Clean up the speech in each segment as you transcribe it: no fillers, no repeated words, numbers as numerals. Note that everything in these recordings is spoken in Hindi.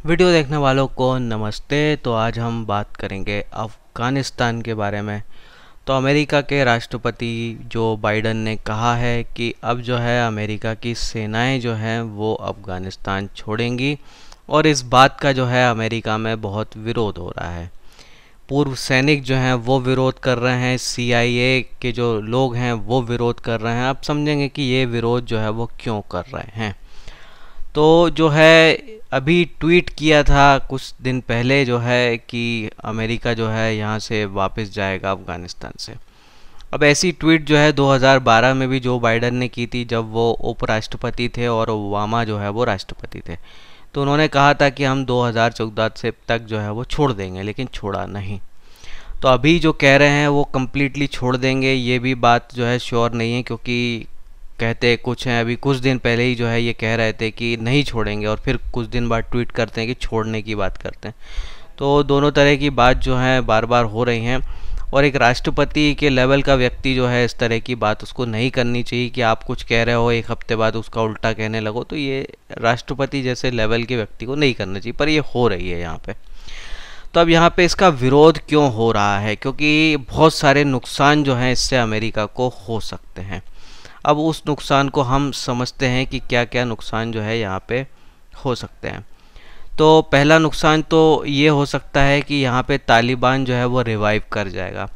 वीडियो देखने वालों को नमस्ते। तो आज हम बात करेंगे अफ़गानिस्तान के बारे में। तो अमेरिका के राष्ट्रपति जो बाइडन ने कहा है कि अब जो है अमेरिका की सेनाएं जो हैं वो अफ़गानिस्तान छोड़ेंगी, और इस बात का जो है अमेरिका में बहुत विरोध हो रहा है। पूर्व सैनिक जो हैं वो विरोध कर रहे हैं, CIA के जो लोग हैं वो विरोध कर रहे हैं। आप समझेंगे कि ये विरोध जो है वो क्यों कर रहे हैं। तो जो है अभी ट्वीट किया था कुछ दिन पहले जो है कि अमेरिका जो है यहाँ से वापस जाएगा अफ़गानिस्तान से। अब ऐसी ट्वीट जो है 2012 में भी जो बाइडन ने की थी, जब वो उपराष्ट्रपति थे और ओबामा जो है वो राष्ट्रपति थे। तो उन्होंने कहा था कि हम 2014 से तक जो है वो छोड़ देंगे, लेकिन छोड़ा नहीं। तो अभी जो कह रहे हैं वो कम्प्लीटली छोड़ देंगे, ये भी बात जो है श्योर नहीं है, क्योंकि कहते कुछ हैं। अभी कुछ दिन पहले ही जो है ये कह रहे थे कि नहीं छोड़ेंगे, और फिर कुछ दिन बाद ट्वीट करते हैं कि छोड़ने की बात करते हैं। तो दोनों तरह की बात जो है बार बार हो रही हैं, और एक राष्ट्रपति के लेवल का व्यक्ति जो है इस तरह की बात उसको नहीं करनी चाहिए कि आप कुछ कह रहे हो एक हफ्ते बाद उसका उल्टा कहने लगो। तो ये राष्ट्रपति जैसे लेवल के व्यक्ति को नहीं करना चाहिए, पर ये हो रही है यहाँ पे। तो अब यहाँ पे इसका विरोध क्यों हो रहा है? क्योंकि बहुत सारे नुकसान जो हैं इससे अमेरिका को हो सकते हैं। अब उस नुकसान को हम समझते हैं कि क्या क्या नुकसान जो है यहाँ पे हो सकते हैं। तो पहला नुकसान तो ये हो सकता है कि यहाँ पे तालिबान जो है वो रिवाइव कर जाएगा।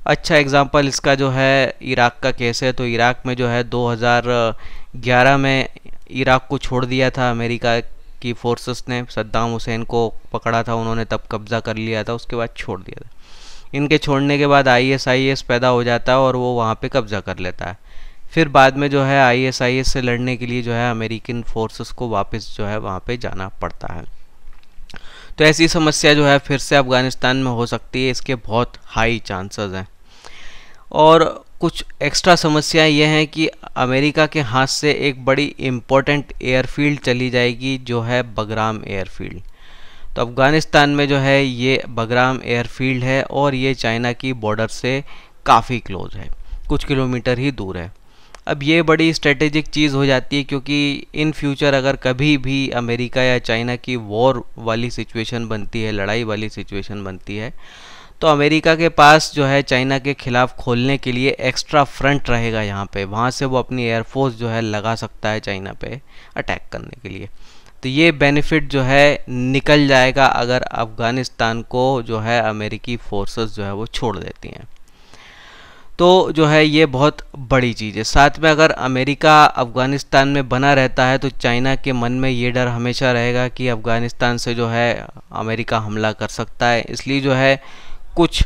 अच्छा एग्जांपल इसका जो है इराक का केस है। तो इराक में जो है 2011 में इराक को छोड़ दिया था अमेरिका की फोर्सेस ने। सद्दाम हुसैन को पकड़ा था उन्होंने, तब कब्ज़ा कर लिया था, उसके बाद छोड़ दिया था। इनके छोड़ने के बाद ISIS पैदा हो जाता है और वो वहाँ पे कब्ज़ा कर लेता है। फिर बाद में जो है ISIS से लड़ने के लिए जो है अमेरिकन फोर्सेस को वापस जो है वहाँ पे जाना पड़ता है। तो ऐसी समस्या जो है फिर से अफ़गानिस्तान में हो सकती है, इसके बहुत हाई चांसेस हैं। और कुछ एक्स्ट्रा समस्याएं ये हैं कि अमेरिका के हाथ से एक बड़ी इम्पोर्टेंट एयरफील्ड चली जाएगी, जो है बगराम एयरफील्ड। तो अफ़गानिस्तान में जो है ये बगराम एयरफील्ड है, और ये चाइना की बॉर्डर से काफ़ी क्लोज है, कुछ किलोमीटर ही दूर है। अब ये बड़ी स्ट्रेटेजिक चीज़ हो जाती है, क्योंकि इन फ्यूचर अगर कभी भी अमेरिका या चाइना की वॉर वाली सिचुएशन बनती है, लड़ाई वाली सिचुएशन बनती है, तो अमेरिका के पास जो है चाइना के ख़िलाफ़ खोलने के लिए एक्स्ट्रा फ्रंट रहेगा यहाँ पे। वहाँ से वो अपनी एयरफोर्स जो है लगा सकता है चाइना पे अटैक करने के लिए। तो ये बेनिफिट जो है निकल जाएगा अगर अफ़गानिस्तान को जो है अमेरिकी फोर्सेस जो है वो छोड़ देती हैं। तो जो है ये बहुत बड़ी चीज़ है। साथ में अगर अमेरिका अफ़गानिस्तान में बना रहता है तो चाइना के मन में ये डर हमेशा रहेगा कि अफ़गानिस्तान से जो है अमेरिका हमला कर सकता है। इसलिए जो है कुछ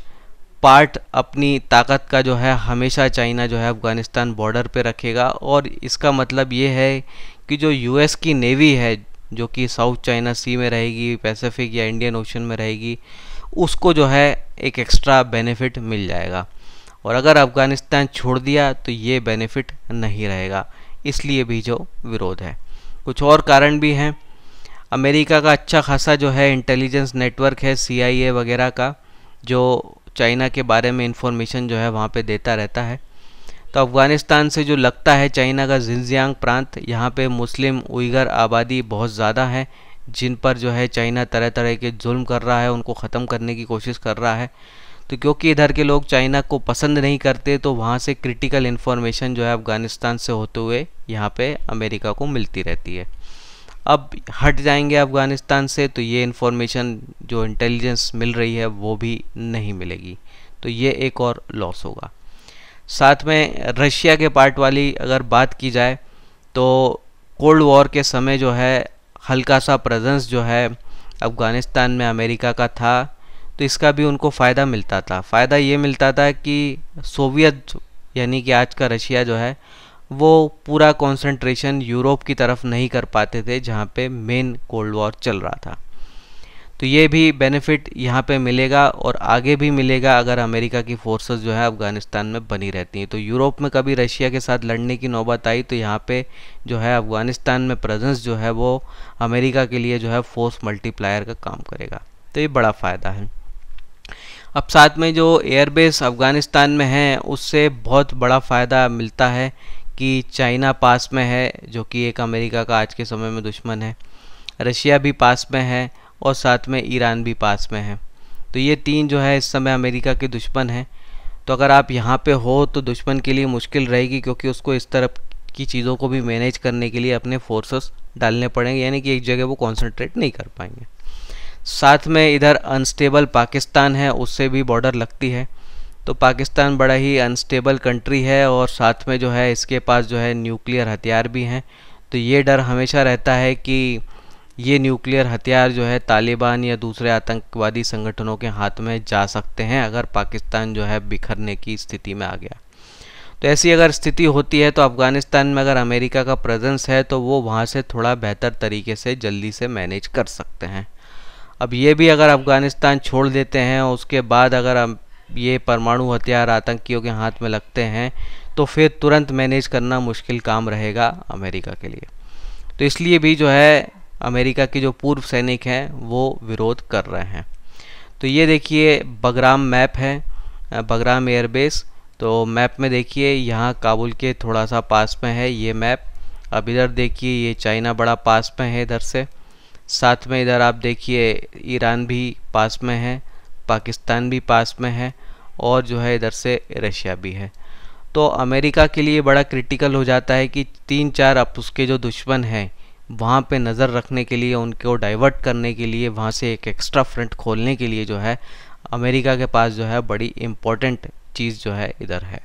पार्ट अपनी ताकत का जो है हमेशा चाइना जो है अफ़गानिस्तान बॉर्डर पे रखेगा। और इसका मतलब ये है कि जो US की नेवी है, जो कि साउथ चाइना सी में रहेगी, पैसिफिक या इंडियन ओशन में रहेगी, उसको जो है एक एक्स्ट्रा बेनिफिट मिल जाएगा। और अगर अफ़गानिस्तान छोड़ दिया तो ये बेनिफिट नहीं रहेगा, इसलिए भी जो विरोध है। कुछ और कारण भी हैं। अमेरिका का अच्छा खासा जो है इंटेलिजेंस नेटवर्क है CIA वगैरह का, जो चाइना के बारे में इंफॉर्मेशन जो है वहाँ पे देता रहता है। तो अफ़गानिस्तान से जो लगता है चाइना का जिनजियांग प्रांत, यहाँ पे मुस्लिम उइगर आबादी बहुत ज़्यादा है, जिन पर जो है चाइना तरह तरह के जुल्म कर रहा है, उनको ख़त्म करने की कोशिश कर रहा है। तो क्योंकि इधर के लोग चाइना को पसंद नहीं करते, तो वहाँ से क्रिटिकल इन्फॉर्मेशन जो है अफ़गानिस्तान से होते हुए यहाँ पे अमेरिका को मिलती रहती है। अब हट जाएंगे अफ़गानिस्तान से तो ये इन्फॉर्मेशन जो इंटेलिजेंस मिल रही है वो भी नहीं मिलेगी, तो ये एक और लॉस होगा। साथ में रशिया के पार्ट वाली अगर बात की जाए तो कोल्ड वॉर के समय जो है हल्का सा प्रेजेंस जो है अफ़गानिस्तान में अमेरिका का था, तो इसका भी उनको फ़ायदा मिलता था। फ़ायदा ये मिलता था कि सोवियत यानी कि आज का रशिया जो है वो पूरा कंसंट्रेशन यूरोप की तरफ नहीं कर पाते थे, जहाँ पे मेन कोल्ड वॉर चल रहा था। तो ये भी बेनिफिट यहाँ पे मिलेगा, और आगे भी मिलेगा अगर अमेरिका की फोर्सेस जो है अफ़गानिस्तान में बनी रहती हैं। तो यूरोप में कभी रशिया के साथ लड़ने की नौबत आई तो यहाँ पे जो है अफ़गानिस्तान में प्रेजेंस जो है वो अमेरिका के लिए जो है फोर्स मल्टीप्लायर का काम करेगा। तो ये बड़ा फ़ायदा है। अब साथ में जो एयरबेस अफ़गानिस्तान में है उससे बहुत बड़ा फ़ायदा मिलता है कि चाइना पास में है, जो कि एक अमेरिका का आज के समय में दुश्मन है। रशिया भी पास में है, और साथ में ईरान भी पास में है। तो ये तीन जो है इस समय अमेरिका के दुश्मन हैं। तो अगर आप यहाँ पे हो तो दुश्मन के लिए मुश्किल रहेगी, क्योंकि उसको इस तरफ की चीज़ों को भी मैनेज करने के लिए अपने फोर्सेस डालने पड़ेंगे, यानी कि एक जगह वो कॉन्सेंट्रेट नहीं कर पाएंगे। साथ में इधर अनस्टेबल पाकिस्तान है, उससे भी बॉर्डर लगती है। तो पाकिस्तान बड़ा ही अनस्टेबल कंट्री है और साथ में जो है इसके पास जो है न्यूक्लियर हथियार भी हैं। तो ये डर हमेशा रहता है कि ये न्यूक्लियर हथियार जो है तालिबान या दूसरे आतंकवादी संगठनों के हाथ में जा सकते हैं अगर पाकिस्तान जो है बिखरने की स्थिति में आ गया। तो ऐसी अगर स्थिति होती है तो अफ़गानिस्तान में अगर अमेरिका का प्रेजेंस है तो वो वहाँ से थोड़ा बेहतर तरीके से जल्दी से मैनेज कर सकते हैं। अब ये भी अगर अफ़गानिस्तान छोड़ देते हैं और उसके बाद अगर ये परमाणु हथियार आतंकियों के हाथ में लगते हैं तो फिर तुरंत मैनेज करना मुश्किल काम रहेगा अमेरिका के लिए। तो इसलिए भी जो है अमेरिका के जो पूर्व सैनिक हैं वो विरोध कर रहे हैं। तो ये देखिए बगराम मैप है, बगराम एयरबेस। तो मैप में देखिए यहाँ काबुल के थोड़ा सा पास में है ये मैप। अब इधर देखिए ये चाइना बड़ा पास में है इधर से, साथ में इधर आप देखिए ईरान भी पास में है, पाकिस्तान भी पास में है और जो है इधर से रशिया भी है। तो अमेरिका के लिए बड़ा क्रिटिकल हो जाता है कि 3-4 अब उसके जो दुश्मन हैं वहाँ पे नज़र रखने के लिए, उनको डाइवर्ट करने के लिए, वहाँ से एक एक्स्ट्रा फ्रंट खोलने के लिए जो है अमेरिका के पास जो है बड़ी इम्पोर्टेंट चीज़ जो है इधर है।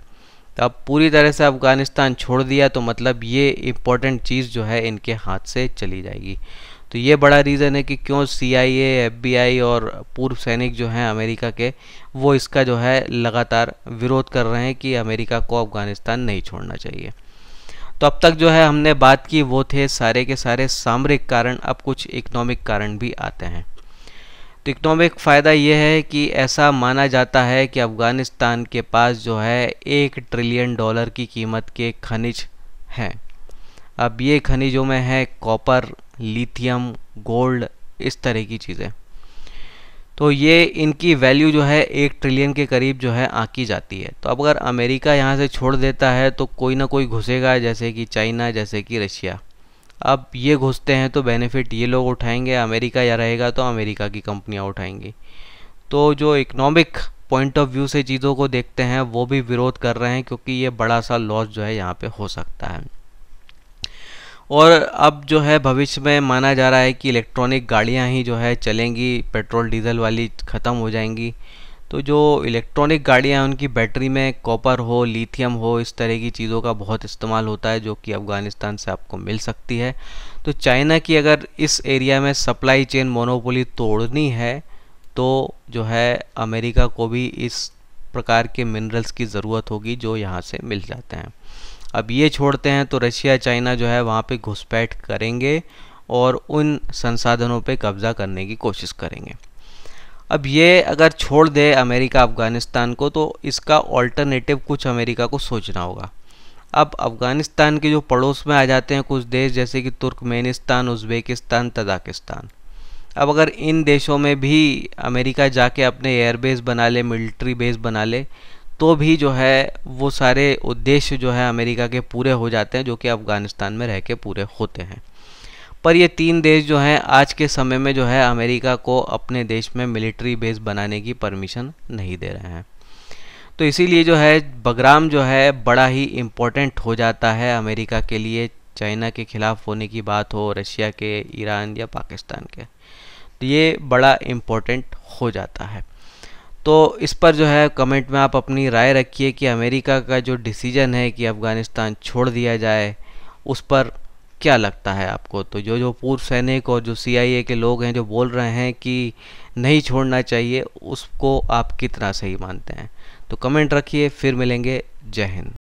तो अब पूरी तरह से अफ़गानिस्तान छोड़ दिया तो मतलब ये इम्पोर्टेंट चीज़ जो है इनके हाथ से चली जाएगी। तो ये बड़ा रीज़न है कि क्यों CIA, FBI और पूर्व सैनिक जो हैं अमेरिका के वो इसका जो है लगातार विरोध कर रहे हैं कि अमेरिका को अफ़गानिस्तान नहीं छोड़ना चाहिए। तो अब तक जो है हमने बात की वो थे सारे के सारे सामरिक कारण। अब कुछ इकोनॉमिक कारण भी आते हैं। तो इकोनॉमिक फ़ायदा ये है कि ऐसा माना जाता है कि अफ़गानिस्तान के पास जो है $1 ट्रिलियन की कीमत के खनिज हैं। अब ये खनिजों में है कॉपर, लिथियम, गोल्ड, इस तरह की चीज़ें। तो ये इनकी वैल्यू जो है 1 ट्रिलियन के करीब जो है आंकी जाती है। तो अब अगर अमेरिका यहाँ से छोड़ देता है तो कोई ना कोई घुसेगा, जैसे कि चाइना, जैसे कि रशिया। अब ये घुसते हैं तो बेनिफिट ये लोग उठाएंगे, अमेरिका या रहेगा तो अमेरिका की कंपनियाँ उठाएंगी। तो जो इकोनॉमिक पॉइंट ऑफ व्यू से चीज़ों को देखते हैं वो भी विरोध कर रहे हैं, क्योंकि ये बड़ा सा लॉस जो है यहाँ पे हो सकता है। और अब जो है भविष्य में माना जा रहा है कि इलेक्ट्रॉनिक गाड़ियां ही जो है चलेंगी, पेट्रोल डीजल वाली ख़त्म हो जाएंगी। तो जो इलेक्ट्रॉनिक गाड़ियां हैं उनकी बैटरी में कॉपर हो, लिथियम हो, इस तरह की चीज़ों का बहुत इस्तेमाल होता है, जो कि अफ़गानिस्तान से आपको मिल सकती है। तो चाइना की अगर इस एरिया में सप्लाई चेन मोनोपोली तोड़नी है तो जो है अमेरिका को भी इस प्रकार के मिनरल्स की ज़रूरत होगी जो यहाँ से मिल जाते हैं। अब ये छोड़ते हैं तो रशिया, चाइना जो है वहाँ पे घुसपैठ करेंगे और उन संसाधनों पे कब्ज़ा करने की कोशिश करेंगे। अब ये अगर छोड़ दे अमेरिका अफ़गानिस्तान को तो इसका ऑल्टरनेटिव कुछ अमेरिका को सोचना होगा। अब अफ़गानिस्तान के जो पड़ोस में आ जाते हैं कुछ देश, जैसे कि तुर्कमेनिस्तान, उज़्बेकिस्तान, तजाकिस्तान। अब अगर इन देशों में भी अमेरिका जाके अपने एयरबेस बना ले, मिलिट्री बेस बना ले, तो भी जो है वो सारे उद्देश्य जो है अमेरिका के पूरे हो जाते हैं, जो कि अफ़गानिस्तान में रह के पूरे होते हैं। पर ये 3 देश जो हैं आज के समय में जो है अमेरिका को अपने देश में मिलिट्री बेस बनाने की परमिशन नहीं दे रहे हैं। तो इसीलिए जो है बगराम जो है बड़ा ही इम्पोर्टेंट हो जाता है अमेरिका के लिए, चाइना के ख़िलाफ़ होने की बात हो, रशिया के, ईरान या पाकिस्तान के। तो ये बड़ा इम्पोर्टेंट हो जाता है। तो इस पर जो है कमेंट में आप अपनी राय रखिए कि अमेरिका का जो डिसीजन है कि अफ़गानिस्तान छोड़ दिया जाए उस पर क्या लगता है आपको। तो जो पूर्व सैनिक और जो CIA के लोग हैं जो बोल रहे हैं कि नहीं छोड़ना चाहिए, उसको आप कितना सही मानते हैं। तो कमेंट रखिए, फिर मिलेंगे। जय हिंद।